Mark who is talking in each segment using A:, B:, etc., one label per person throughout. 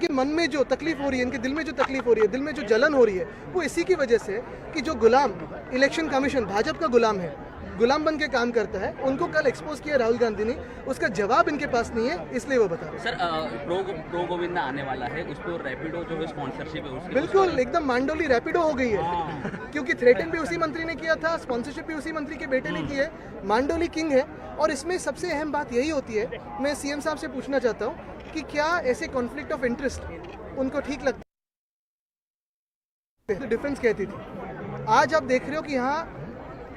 A: इनके मन में जो तकलीफ हो रही है, इनके दिल में जो तकलीफ हो रही है, दिल में जो जलन हो रही है, वो इसी की वजह से कि जो गुलाम इलेक्शन कमीशन भाजपा का गुलाम है, गुलाम बन के काम करता है, उनको कल एक्सपोज किया राहुल गांधी ने, उसका जवाब इनके पास नहीं है, इसलिए वो बता रहे हैं।
B: सर प्रो गोविंदा आने वाला है, उस पर रैपिडो जो है स्पॉन्सरशिप है उसकी
A: बिल्कुल एकदम मांडोली रैपिडो हो गई है क्योंकि थ्रेटन भी उसी मंत्री ने किया था, स्पॉन्सरशिप भी उसी मंत्री के बेटे ने की है, मांडोली किंग है। और इसमें सबसे अहम बात यही होती है, मैं सीएम साहब से पूछना चाहता हूँ कि क्या ऐसे कॉन्फ्लिक्ट ऑफ इंटरेस्ट उनको ठीक लगता है? डिफरेंस कहती थी, आज आप देख रहे हो कि यहाँ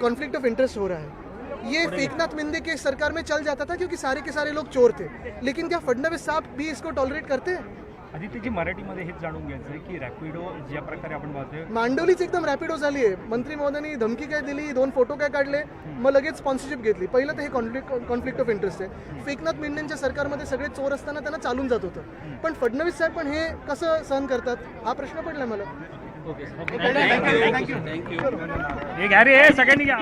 A: कॉन्फ्लिक्ट ऑफ इंटरेस्ट हो रहा है। ये फेकनाथ मिंदे के सरकार में चल जाता था क्योंकि सारे के सारे लोग चोर थे, लेकिन क्या फडणवीस साहब भी इसको टॉलरेट करते हैं?
C: आदित्यजी, मराठीमध्ये हेच जाणून घ्यायचं आहे की रॅपिडो ज्या प्रकारे आपण पाहतोय,
A: मांडोलीच एकदम रॅपिडो झाली आहे. मंत्री महोदयांनी धमकी काय दिली, 2 फोटो काय काढले, मग लगेच स्पॉन्सरशिप घेतली. पहिलं तर हे कॉन्फ्लिक्ट ऑफ इंटरेस्ट आहे. फेकनाथ मिंडेंच्या सरकारमध्ये सगळे चोर असताना त्यांना चालून जात होतं, पण फडणवीस साहेब पण हे कसं सहन करतात, हा प्रश्न पडला मला.
B: थँक्यू.
C: हे घ्या रे, सगळ्यांनी घ्या.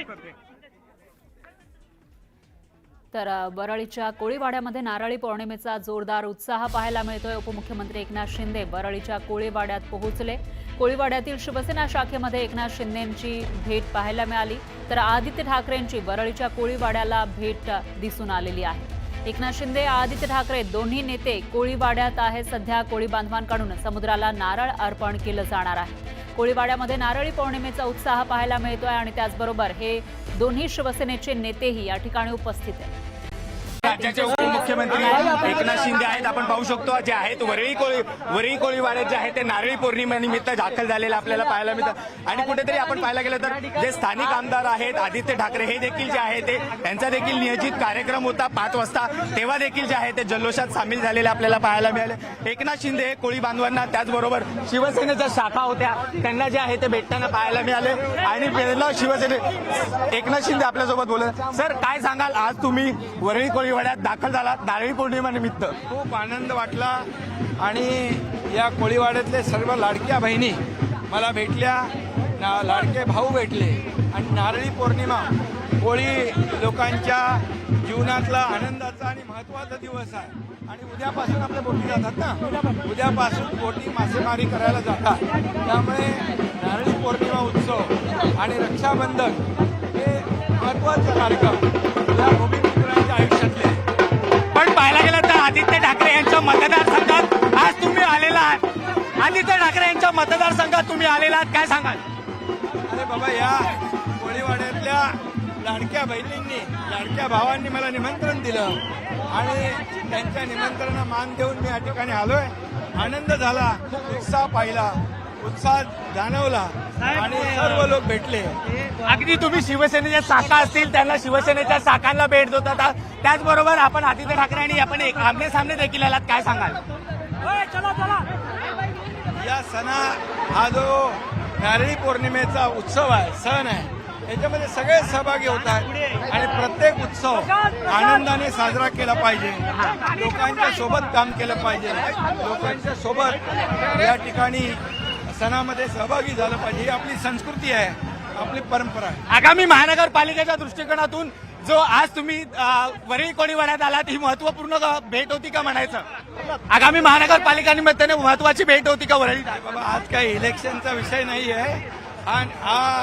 D: तर वरळीच्या कोळीवाड्यामध्ये नारळी पौर्णिमेचा जोरदार उत्साह पाहायला मिळतोय. उपमुख्यमंत्री एकनाथ शिंदे वरळीच्या कोळीवाड्यात पोहोचले. कोळीवाड्यातील शिवसेना शाखेमध्ये एकनाथ शिंदेंची भेट पाहायला मिळाली, तर आदित्य ठाकरेंची वरळीच्या कोळीवाड्याला भेट दिसून आलेली आहे. एकनाथ शिंदे, आदित्य ठाकरे दोन्ही नेते कोळीवाड्यात आहेत. सध्या कोळी बांधवांकडून समुद्राला नारळ अर्पण केलं जाणार आहे. कोळीवाड्यामध्ये नारळी पौर्णिमेचा उत्साह पाहायला मिळतोय आणि त्याचबरोबर हे दोन्ही शिवसेनेचे नेतेही या ठिकाणी उपस्थित आहेत.
E: राज्याचे उपमुख्यमंत्री एकनाथ शिंदे आहेत. आपण पाहू शकतो जे आहेत वरळी कोळीवाड्यात जे आहे ते नारळी पौर्णिमेनिमित्त दाखल झालेलं आपल्याला पाहायला मिळतं. आणि कुठेतरी आपण पाहायला गेलं तर जे स्थानिक आमदार आहेत आदित्य ठाकरे हे देखील जे आहे ते त्यांचा देखील नियोजित कार्यक्रम होता 5 वाजता, तेव्हा देखील जे आहे ते जल्लोषात सामील झालेले आपल्याला पाहायला मिळाले. एकनाथ शिंदे कोळी बांधवांना त्याचबरोबर शिवसेनेच्या शाखा होत्या त्यांना जे आहे ते भेटताना पाहायला मिळाले. आणि पहिला शिवसेने एकनाथ शिंदे आपल्यासोबत बोलत. सर, काय सांगाल, आज तुम्ही वरळी कोळीवाड्यात दाखल झालात नारळी पौर्णिमा निमित्त?
F: खूप आनंद वाटला आणि या कोळीवाड्यातले सर्व लाडक्या बहिणी मला भेटल्या, लाडके भाऊ भेटले. आणि नारळी पौर्णिमा कोळी लोकांच्या जीवनातला आनंदाचा आणि महत्त्वाचा दिवस आहे. आणि उद्यापासून आपल्या बोटी जातात ना, उद्यापासून बोटी मासेमारी करायला जातात. त्यामुळे नारळी पौर्णिमा उत्सव आणि रक्षाबंधन हे महत्त्वाचा कार्यक्रम या भूमिपुत्रांच्या आयुष्यातले.
E: पण पाहायला गेलं तर आदित्य ठाकरे यांच्या मतदारसंघात आज तुम्ही आलेला आहात. आदित्य ठाकरे यांच्या मतदारसंघात तुम्ही आलेला आहात, काय सांगाल?
F: अरे बाबा, या कोळीवाड्यातल्या लाडक्या बहिणींनी, लाडक्या भावांनी मला निमंत्रण दिलं आणि त्यांच्या निमंत्रणाला मान देऊन मी या ठिकाणी आलोय. आनंद झाला, उत्साह पाहिला, उत्साह जाणवला आणि सर्व लोक भेटले.
E: अगदी तुम्ही शिवसेनेच्या शाखा असतील त्यांना शिवसेनेच्या शाखांना भेट देत होता, त्याचबरोबर आपण आदित्य ठाकरे आणि आपण एक आमने सामने देखील आलात, काय सांगाल?
F: या हा जो नारळी पौर्णिमेचा उत्सव आहे, सण आहे, याच्यामध्ये सगळे सहभागी होतात आणि प्रत्येक उत्सव आनंदाने साजरा केला पाहिजे. लोकांच्या सोबत काम केलं पाहिजे, लोकांच्या सोबत या ठिकाणी सणामध्ये सहभागी झालं पाहिजे. ही आपली संस्कृती आहे, आपली परंपरा आहे.
E: आगामी महानगरपालिकेच्या दृष्टिकोनातून जो आज तुम्ही वरळी कोळीवाड्यात आलात, ही महत्वपूर्ण भेट होती का म्हणायचं? आगामी महानगरपालिका निमित्ताने महत्वाची भेट होती का वरळी?
F: बाबा, आज काही इलेक्शनचा विषय नाही आहे, हा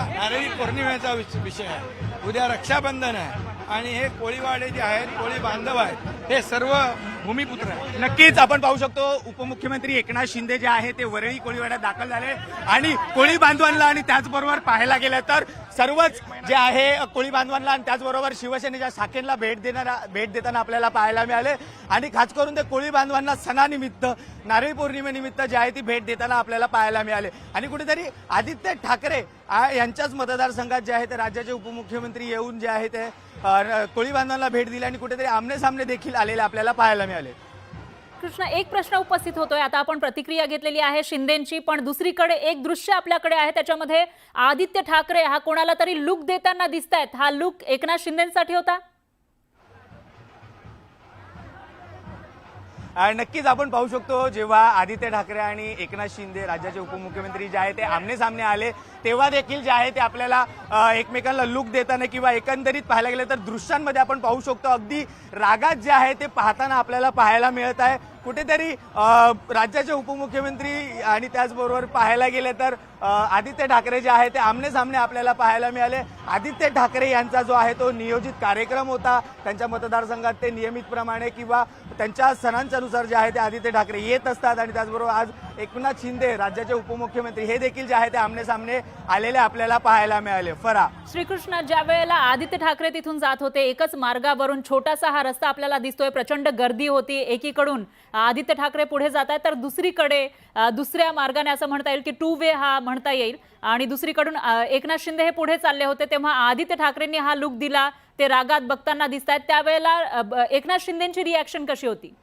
F: नारळी पौर्णिमेचा विषय आहे. उद्या रक्षाबंधन आहे आणि हे कोळीवाडे जे आहेत, कोळी बांधव आहेत, हे सर्व भूमिपुत्र आहेत.
E: नक्कीच आपण पाहू शकतो उपमुख्यमंत्री एकनाथ शिंदे जे आहे ते वरळी कोळीवाड्यात दाखल झाले आणि कोळी बांधवांना आणि त्याचबरोबर पाहायला गेलं तर सर्वच जे आहे कोळी बांधवांना आणि त्याचबरोबर शिवसेनेच्या शाखेला भेट देताना आपल्याला पाहायला मिळाले. आणि खास करून ते कोळी बांधवांना सणानिमित्त नारळी पौर्णिमेनिमित्त जे आहे ती भेट देताना आपल्याला पाहायला मिळाले. आणि कुठेतरी आदित्य ठाकरे यांच्याच मतदारसंघात जे आहे ते राज्याचे उपमुख्यमंत्री येऊन जे आहे ते कोळी बांधवांना भेट दिली आणि कुठेतरी आमने सामने देखील आलेले आपल्याला पाहायला मिळाले.
D: कृष्णा, एक प्रश्न उपस्थित होतोय. आता आपण प्रतिक्रिया घेतलेली आहे शिंदेंची, पण दुसरीकडे एक दृश्य आपल्याकडे आहे, त्याच्यामध्ये आदित्य ठाकरे हा कोणाला तरी लुक देताना दिसतायत. हा लुक एकनाथ शिंदेसाठी होता?
E: नक्कीच आपण पाहू शकतो जेव्हा आदित्य ठाकरे आणि एकनाथ शिंदे राज्याचे उपमुख्यमंत्री जे आहे ते आमने सामने आले तेव्हा देखील जे आहे ते आपल्याला एकमेकांना लुक देताना किंवा एकंदरीत पाहायला गेलं तर दृश्यांमध्ये आपण पाहू शकतो अगदी रागात जे आहे ते पाहताना आपल्याला पाहायला मिळत आहे. कुठेतरी राज्याचे उपमुख्यमंत्री आणि त्याचबरोबर पाहायला गेले तर आदित्य ठाकरे जे आहे ते आमने सामने आपल्याला पाहायला मिळाले. आदित्य ठाकरे यांचा जो आहे तो नियोजित कार्यक्रम होता त्यांच्या मतदारसंघात ते नियमितप्रमाणे किंवा त्यांच्या सणांच्यानुसार जे आहे ते आदित्य ठाकरे येत असतात आणि त्याचबरोबर आज एकनाथ शिंदे राज्याचे उपमुख्यमंत्री हे देखील जे आहे ते आमने सामने आलेले आपल्याला पाहायला मिळाले. फरा
D: श्रीकृष्ण, ज्या वेळेला आदित्य ठाकरे तिथून जात होते एकच मार्गावरून छोटासा हा रस्ता आपल्याला दिसतोय, प्रचंड गर्दी होती. एकीकडून आदित्य ठाकरे पुढे जात आहेत तर दुसरीकडे दुसऱ्या मार्गाने असं म्हणता येईल की 2 वे हा म्हणता येईल आणि दुसरीकडून एकनाथ शिंदे हे पुढे चालले होते तेव्हा आदित्य ठाकरेंनी हा लुक दिला. ते रागात बघताना दिसत आहेत. त्यावेळेला एकनाथ शिंदेची रिॲक्शन कशी होती?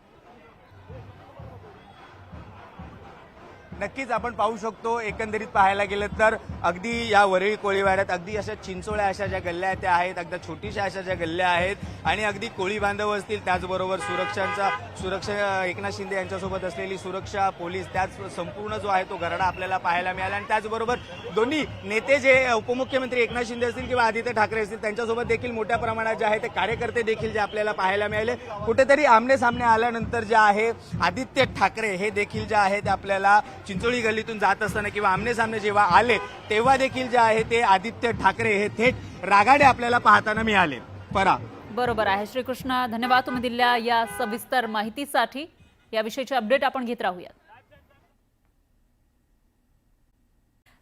E: नक्कीच आपण पाहू शकतो एकंदरीत पाहायला गेलं तर अगदी या वरळी कोळीवाड्यात अगदी अशा चिंचोळ्या अशा ज्या गल्ल्या आहेत त्या आहेत, अगदी छोटीशा अशा ज्या गल्ल्या आहेत आणि अगदी कोळी बांधव असतील त्याचबरोबर सुरक्षा एकनाथ शिंदे यांच्यासोबत असलेली सुरक्षा पोलीस त्याच संपूर्ण जो आहे तो गराडा आपल्याला पाहायला मिळाला आणि त्याचबरोबर दोन्ही नेते जे उपमुख्यमंत्री एकनाथ शिंदे असतील किंवा आदित्य ठाकरे असतील त्यांच्यासोबत देखील मोठ्या प्रमाणात जे आहे ते कार्यकर्ते देखील जे आपल्याला पाहायला मिळाले. कुठेतरी आमने सामने आल्यानंतर जे आहे आदित्य ठाकरे हे देखील जे आहे ते आपल्याला चिंचोळी गल्लीतून जात असताना किंवा आमने सामने जेव्हा आले तेव्हा देखील जे आहे ते आदित्य ठाकरे हे थेट रागाडे आपल्याला पाहताना मिळाले. परा
D: बरोबर आहे श्रीकृष्ण, धन्यवाद तुम्ही दिलेल्या या सविस्तर माहितीसाठी. याविषयीचे अपडेट आपण घेत राहूयात.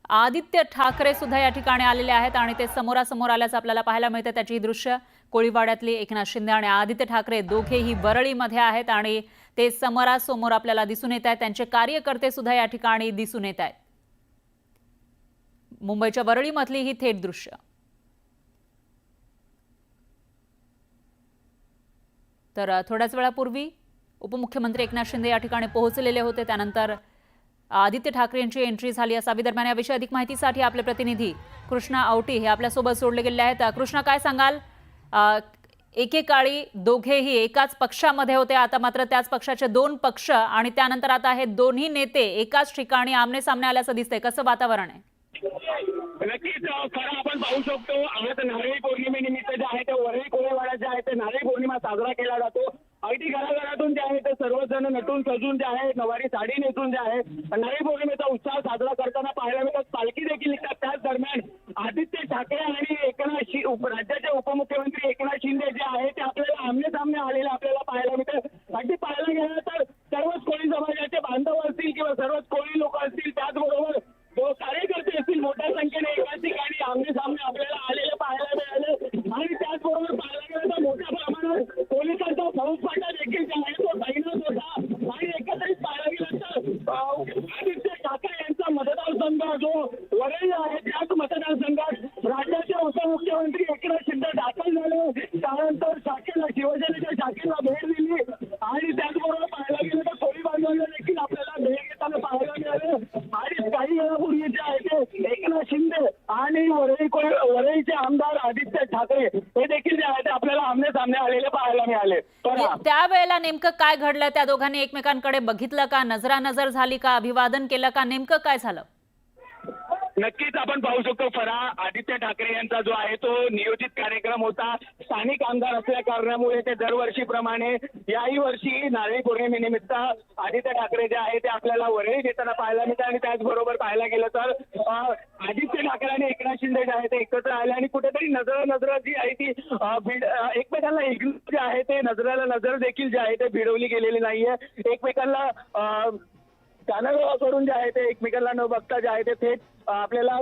D: आदित्य ठाकरे सुद्धा या ठिकाणी आलेले आहेत आणि ते समोरासमोर आल्याचं आपल्याला पाहायला मिळतं. त्याची ही दृश्य कोळीवाड्यातली एकनाथ शिंदे आणि आदित्य ठाकरे दोघेही वरळीमध्ये आहेत आणि ते समोरासमोर आपल्याला दिसून येत आहेत. त्यांचे कार्यकर्ते सुद्धा या ठिकाणी दिसून येत आहेत. मुंबईच्या वरळीमधली ही थेट दृश्य. तर थोड्याच वेळापूर्वी उपमुख्यमंत्री एकनाथ शिंदे या ठिकाणी पोहोचलेले होते. त्यानंतर आदित्य ठाकरे यांची एंट्री झाली असावी. दरम्यान याविषयी अधिक माहितीसाठी आपले प्रतिनिधी कृष्णा आवटी हे आपल्यासोबत जोडले गेले आहेत. कृष्णा, काय सांगाल? एकेकाळी दोघेही एकाच पक्षामध्ये होते, आता मात्र त्याच पक्षाचे 2 पक्ष आणि त्यानंतर आता हे दोन्ही नेते एकाच ठिकाणी आमने सामने आल्याचं दिसतंय. कसं वातावरण आहे?
G: नक्कीच खरं आपण पाहू शकतो आज नारळी पौर्णिमेनिमित्त जे आहे ते वरळी कोळीवाड्यात जे आहे ते नारळी पौर्णिमा साजरा केला जातो. अगदी घराघरातून जे आहे ते सर्वजण नटून सजून जे आहे नवारी साडी नेसून जे आहे नारळी पौर्णिमेचा उत्साह साजरा करताना पाहायला मिळतात. पालखी देखील निघतात. त्याच दरम्यान आदित्य ठाकरे आणि राज्याचे उपमुख्यमंत्री एकनाथ शिंदे जे आहे ते आपल्याला आमने सामने आलेले आपल्याला पाहायला मिळतात. अगदी पाहायला गेलं तर सर्वच कोळी समाजाचे बांधव असतील किंवा सर्वच कोळी लोक असतील त्याचबरोबर कार्यकर्ते असतील मोठ्या संख्येने एकाच ठिकाणी आमने सामने आपल्याला आलेले पाहायला मिळाले आणि त्याचबरोबर पाहायला गेलं तर मोठ्या प्रमाणात पोलिसांचा फौजफाटा देखील जे आहे तो तैनात होता आणि एकत्रित पाहायला गेलं तर आदित्य ठाकरे यांचा मतदारसंघ जो वरळी आहे त्याच मतदारसंघात राज्याचे उपमुख्यमंत्री एकनाथ शिंदे दाखल झाले. त्यानंतर शाखेला शिवसेनेच्या शाखेला भेट दिली आणि त्याचबरोबर पाहायला गेलं तर कोळी बांधवांना देखील आपल्याला भेट घेताना पाहायला मिळाले आणि काही वेळापूर्वी जे आहे ते एकनाथ शिंदे आणि वरळीचे आमदार आदित्य ठाकरे हे देखील जे आहे ते आपल्याला आमने सामने आलेले पाहायला मिळाले.
D: त्यावेळेला नेमकं काय घडलं? त्या दोघांनी एकमेकांकडे बघितलं का? नजरानजर झाली का? अभिवादन केलं का? नेमकं काय झालं?
G: नक्कीच आपण पाहू शकतो फरा आदित्य ठाकरे यांचा जो आहे तो नियोजित कार्यक्रम होता. स्थानिक आमदार असल्या कारणामुळे ते दरवर्षीप्रमाणे याही वर्षी नारळी पौर्णिमेनिमित्त आदित्य ठाकरे जे आहे ते आपल्याला वरळी देताना पाहायला मिळतात आणि त्याचबरोबर पाहायला गेलं तर आदित्य ठाकरे आणि एकनाथ शिंदे जे आहे ते एकत्र आले आणि कुठेतरी नजर जी आहे ती एकमेकांना इग्नोर जे आहे ते नजराला नजर देखील जे आहे ते भिडवली गेलेली नाहीये. एकमेकांना कानागावाकडून जे आहे ते एकमेकांना न बघता जे आहे ते थेट आपल्याला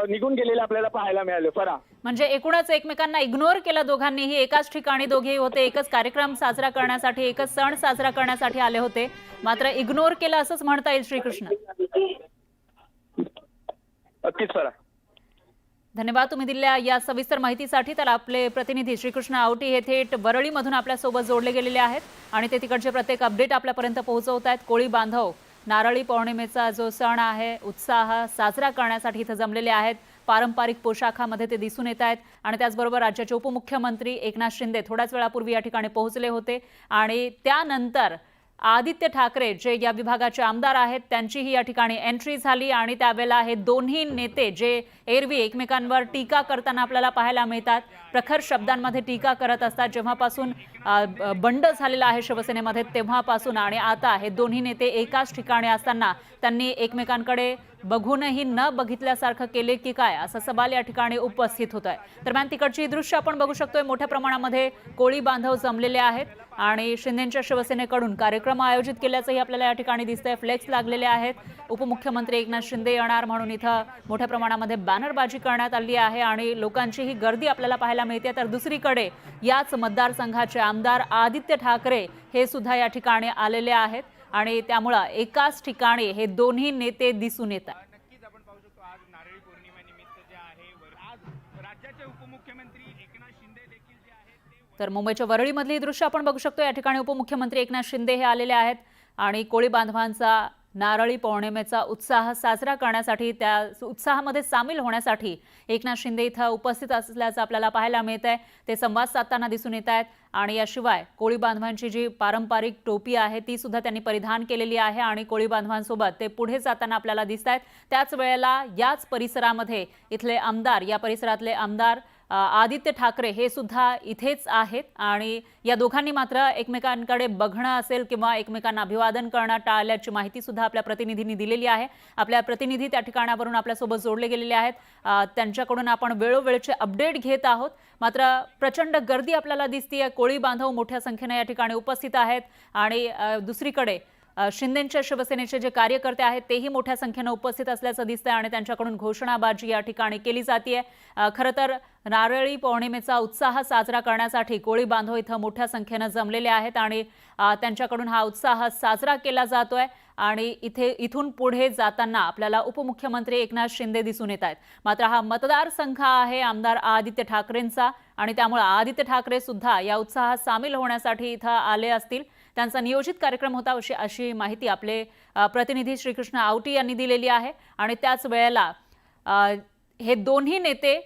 G: निघून गेलेले आपल्याला पाहायला मिळाले. फरा
D: म्हणजे एकूणच एकमेकांना इग्नोर केलं दोघांनीही. एकाच ठिकाणी दोघेही होते, एकच कार्यक्रम साजरा करण्यासाठी, एकच सण साजरा करण्यासाठी आले होते, मात्र इग्नोर केलं असंच म्हणता येईल. श्रीकृष्ण,
G: नक्कीच फरा.
D: धन्यवाद तुम्ही दिलेल्या या सविस्तर माहितीसाठी. तर आपले प्रतिनिधी श्रीकृष्ण आवटी हे थेट वरळीमधून आपल्यासोबत जोडले गेलेले आहेत आणि ते तिकडचे प्रत्येक अपडेट आपल्यापर्यंत पोहोचवत आहेत. कोळी बांधव नारळी पौर्णिमेचा जो सण आहे उत्साह साजरा करण्यासाठी इथं जमलेले आहेत. पारंपरिक पोशाखामध्ये ते दिसून येत आहेत आणि त्याचबरोबर राज्याचे उपमुख्यमंत्री एकनाथ शिंदे थोड्याच वेळापूर्वी या ठिकाणी पोहोचले होते आणि त्यानंतर आदित्य ठाकरे जे या विभागाचे आमदार आहेत त्यांचीही या ठिकाणी एंट्री झाली आणि त्यावेळेला हे दोन्ही नेते जे एरवी एकमेकांवर टीका करताना आपल्याला पाहायला मिळतात, प्रखर शब्दांमध्ये टीका करत असतात, जेव्हापासून बंड झालेला आहे शिवसेनेमध्ये तेव्हापासून, आणि आता हे दोन्ही नेते एकाच ठिकाणी असताना त्यांनी एकमेकांकडे बघूनही न बघितल्यासारखं केले की काय, असा सवाल या ठिकाणी उपस्थित होत आहे. दरम्यान तिकडची दृश्य आपण बघू शकतोय, मोठ्या प्रमाणामध्ये कोळी बांधव जमलेले आहेत आणि शिंदेच्या शिवसेनेकडून कार्यक्रम आयोजित केल्याचंही आपल्याला या ठिकाणी दिसतंय. फ्लेक्स लागलेले आहेत, उपमुख्यमंत्री एकनाथ शिंदे येणार म्हणून इथं मोठ्या प्रमाणामध्ये बॅनरबाजी करण्यात आली आहे आणि लोकांचीही गर्दी आपल्याला पाहायला मिळते. तर दुसरीकडे याच मतदारसंघाचे आमदार आदित्य ठाकरे हे सुद्धा या ठिकाणी आलेले आहेत आणि त्यामुळं एकाच ठिकाणी हे दोन्ही नेते दिसून येतात.
E: नक्कीच आपण पाहू शकतो आज नारळी पौर्णिमेनिमित्त जे आहे आज राज्याचे उपमुख्यमंत्री एकनाथ शिंदे देखील जे आहेत ते
D: तर मुंबईच्या वरळीमधली दृश्य आपण बघू शकतो. या ठिकाणी उपमुख्यमंत्री एकनाथ शिंदे हे आलेले आहेत आणि कोळी बांधवांचा नारळी पौर्णिमेचा उत्साह साजरा करण्यासाठी, त्या उत्साहामध्ये सामील होण्यासाठी एकनाथ शिंदे इथं उपस्थित असल्याचं आपल्याला पाहायला मिळत आहे. ते संवाद साधताना दिसून येत आहेत आणि याशिवाय कोळी बांधवांची जी पारंपरिक टोपी आहे ती सुद्धा त्यांनी परिधान केलेली आहे आणि कोळी बांधवांसोबत ते पुढे जाताना आपल्याला दिसत आहेत. त्याच वेळेला याच परिसरामध्ये इथले आमदार, या परिसरातले आमदार आदित्य ठाकरे हे सुद्धा इथेच आहेत आणि या दोघांनी मात्र एकमेकांकडे बघणं असेल किंवा एकमेकांना अभिवादन करणं टाळल्याची माहिती सुद्धा आपल्या प्रतिनिधींनी दिलेली आहे. आपल्या प्रतिनिधी त्या ठिकाणावरून आपल्यासोबत जोडले गेलेले आहेत, त्यांच्याकडून आपण वेळोवेळचे अपडेट घेत आहोत. मात्र प्रचंड गर्दी आपल्याला दिसतीये, कोळी बांधव मोठ्या संख्येने या ठिकाणी उपस्थित आहेत आणि दुसरीकडे शिंदेच्या शिवसेनेचे जे कार्यकर्ते आहेत तेही मोठ्या संख्येने उपस्थित असल्याचं दिसतंय आणि त्यांच्याकडून घोषणाबाजी या ठिकाणी केली जाते. खरं तर नारळी पौर्णिमेचा उत्साह साजरा करण्यासाठी कोळी बांधव इथं मोठ्या संख्येने जमलेले आहेत आणि त्यांच्याकडून हा उत्साह साजरा केला जातोय आणि इथून पुढे जाताना आपल्याला उपमुख्यमंत्री एकनाथ शिंदे दिसून येत आहेत. मात्र हा मतदारसंघ आहे आमदार आदित्य ठाकरेंचा आणि त्यामुळे आदित्य ठाकरे सुद्धा या उत्साहात सामील होण्यासाठी इथं आले असतील. त्यांचा नियोजित कार्यक्रम होता अशी माहिती आपले प्रतिनिधी श्रीकृष्ण आवटी यांनी दिलेली आहे आणि त्याच वेळेला हे दोन्ही नेते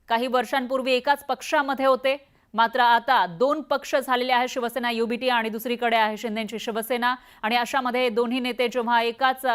D: काही वर्षांपूर्वी एकाच पक्षामध्ये होते, मात्र आता दोन पक्ष झालेले आहेत, शिवसेना युबीटी आणि दुसरीकडे आहे शिंदेची शिवसेना. आणि अशामध्ये दोन्ही नेते जेव्हा एकाच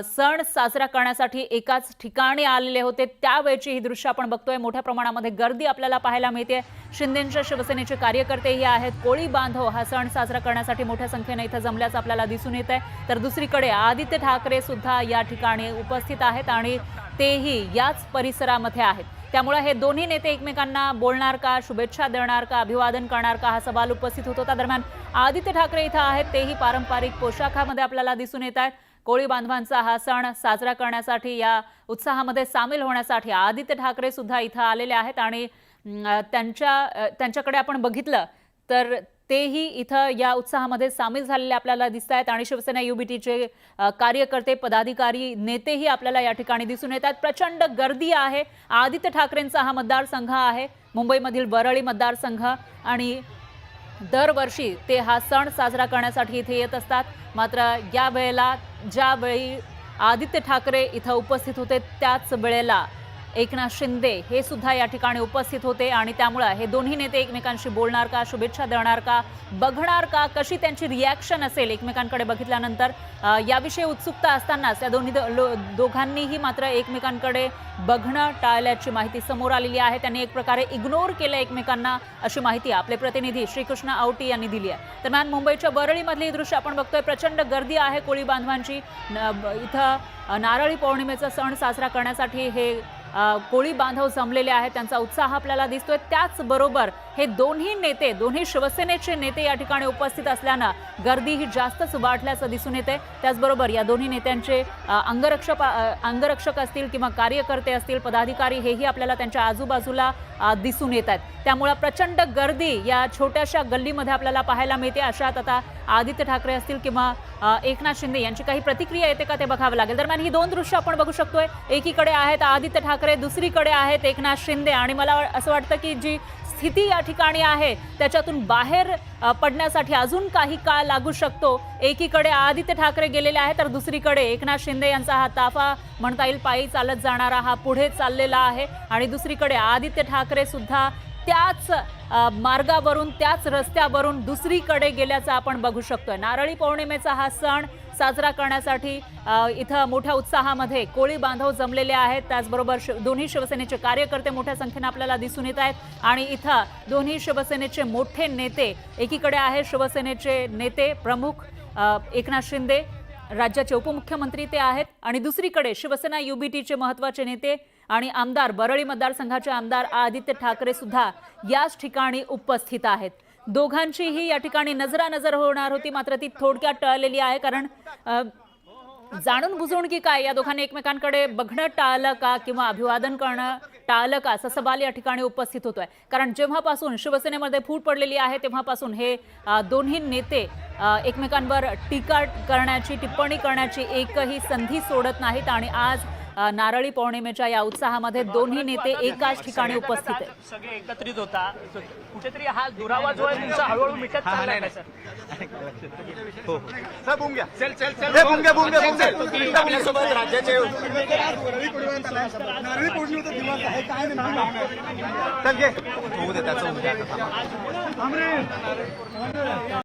D: सण साजरा करण्यासाठी एकाच ठिकाणी आलेले होते त्यावेळची ही दृश्य आपण बघतोय. मोठ्या प्रमाणामध्ये गर्दी आपल्याला पाहायला मिळते. शिंदेच्या शिवसेनेचे कार्यकर्तेही आहेत. कोळी बांधव हा सण साजरा करण्यासाठी मोठ्या संख्येने इथं जमल्याचं आपल्याला दिसून येत आहे. तर दुसरीकडे आदित्य ठाकरे सुद्धा या ठिकाणी उपस्थित आहेत आणि तेही याच परिसरामध्ये आहेत. त्यामुळे हे दोन्ही नेते एकमेकांना बोलणार का, शुभेच्छा देणार का, अभिवादन करणार का, हा सवाल उपस्थित होत होता. दरम्यान आदित्य ठाकरे इथं आहेत, तेही पारंपरिक पोशाखामध्ये आपल्याला दिसून येत आहेत. कोळी बांधवांचा हा सण साजरा करण्यासाठी, या उत्साहामध्ये सामील होण्यासाठी आदित्य ठाकरे सुद्धा इथं आलेले आहेत आणि त्यांच्याकडे आपण बघितलं तर तेही इथं या उत्साहामध्ये सामील झालेले आपल्याला दिसत आहेत आणि शिवसेना युबीटीचे कार्यकर्ते, पदाधिकारी, नेतेही आपल्याला या ठिकाणी दिसून येत आहेत. प्रचंड गर्दी आहे. आदित्य ठाकरेंचा हा मतदारसंघ आहे, मुंबईमधील वरळी मतदारसंघ, आणि दरवर्षी ते हा सण साजरा करण्यासाठी इथे येत असतात. मात्र या वेळेला ज्यावेळी आदित्य ठाकरे इथं उपस्थित होते त्याच वेळेला एकनाथ शिंदे हे सुद्धा या ठिकाणी उपस्थित होते आणि त्यामुळे हे दोन्ही नेते एकमेकांशी बोलणार का, शुभेच्छा देणार का, बघणार का, कशी त्यांची रिॲक्शन असेल एकमेकांकडे बघितल्यानंतर, याविषयी उत्सुकता असतानाच या दोघांनीही मात्र एकमेकांकडे बघणं टाळल्याची माहिती समोर आलेली आहे. त्यांनी एक प्रकारे इग्नोर केलं एकमेकांना, अशी माहिती आपले प्रतिनिधी श्रीकृष्ण आवटी यांनी दिली आहे. दरम्यान मुंबईच्या वरळीमधली दृश्य आपण बघतोय. प्रचंड गर्दी आहे कोळी बांधवांची. इथं नारळी पौर्णिमेचा सण साजरा करण्यासाठी हे कोळी बांधव जमलेले आहेत, त्यांचा उत्साह आपल्याला दिसतोय. त्याचबरोबर हे दोन्ही नेते, दोन्ही शिवसेनेचे नेते या ठिकाणी उपस्थित असल्यानं गर्दी ही जास्तच वाढल्याचं दिसून येते. त्याचबरोबर या दोन्ही नेत्यांचे अंगरक्षक असतील किंवा कार्यकर्ते असतील, पदाधिकारी, हेही आपल्याला त्यांच्या आजूबाजूला दिसून येत आहेत. त्यामुळे प्रचंड गर्दी या छोट्याशा गल्लीमध्ये आपल्याला पाहायला मिळते. अशात आता आदित्य ठाकरे असतील किंवा एकनाथ शिंदे यांची काही प्रतिक्रिया येते का ते बघावं लागेल. दरम्यान ही दोन दृश्य आपण बघू शकतोय. एकीकडे आहेत आदित्य ठाकरे, दुसरीकडे आहेत एकनाथ शिंदे आणि मला असं वाटतं की जी स्थिती या ठिकाणी आहे त्याच्यातून बाहेर पडण्यासाठी अजून काही काळ लागू शकतो. एकीकडे आदित्य ठाकरे गेलेले आहेत तर दुसरीकडे एकनाथ शिंदे यांचा हा ताफा म्हणता येईल पायी चालत जाणारा हा पुढे चाललेला आहे आणि दुसरीकडे आदित्य ठाकरे सुद्धा त्याच मार्गावरून त्याच रस्त्यावरून दुसरीकडे गेल्याचं आपण बघू शकतोय. नारळी पौर्णिमेचा हा सण साजरा करण्यासाठी इथं मोठ्या उत्साहामध्ये कोळी बांधव जमलेले आहेत. त्याचबरोबर दोन्ही शिवसेनेचे कार्यकर्ते मोठ्या संख्येने आपल्याला दिसून येत आहेत आणि इथं दोन्ही शिवसेनेचे मोठे नेते, एकीकडे आहे शिवसेनेचे नेते प्रमुख एकनाथ शिंदे, राज्याचे उपमुख्यमंत्री ते आहेत, आणि दुसरीकडे शिवसेना युबीटीचे महत्त्वाचे नेते आणि आमदार, बरळी मतदारसंघाचे आमदार आदित्य ठाकरे सुद्धा याच ठिकाणी उपस्थित आहेत. दोघांचीही या ठिकाणी नजरानजर होणार होती, मात्र ती थोडक्यात टळलेली आहे. कारण जाणून बुजून की काय या दोघांनी एकमेकांकडे बघणं टाळलं का किंवा अभिवादन करणं टाळलं का असा सवाल या ठिकाणी उपस्थित होतोय. कारण जेव्हापासून शिवसेनेमध्ये फूट पडलेली आहे तेव्हापासून हे दोन्ही नेते एकमेकांवर टीका करण्याची, टिप्पणी करण्याची एकही संधी सोडत नाहीत आणि आज नारळी पौर्णिमेच्या या उत्साहामध्ये दोन्ही नेते एकाच ठिकाणी उपस्थित आहेत.
C: सगळे एकत्रित होता, कुठेतरी हा दुरावा जो आहे तुमचा हळूहळू मिटत चाललाय का सर?
E: आपल्यासोबत राज्याचे होऊ दे त्याचं उद्या.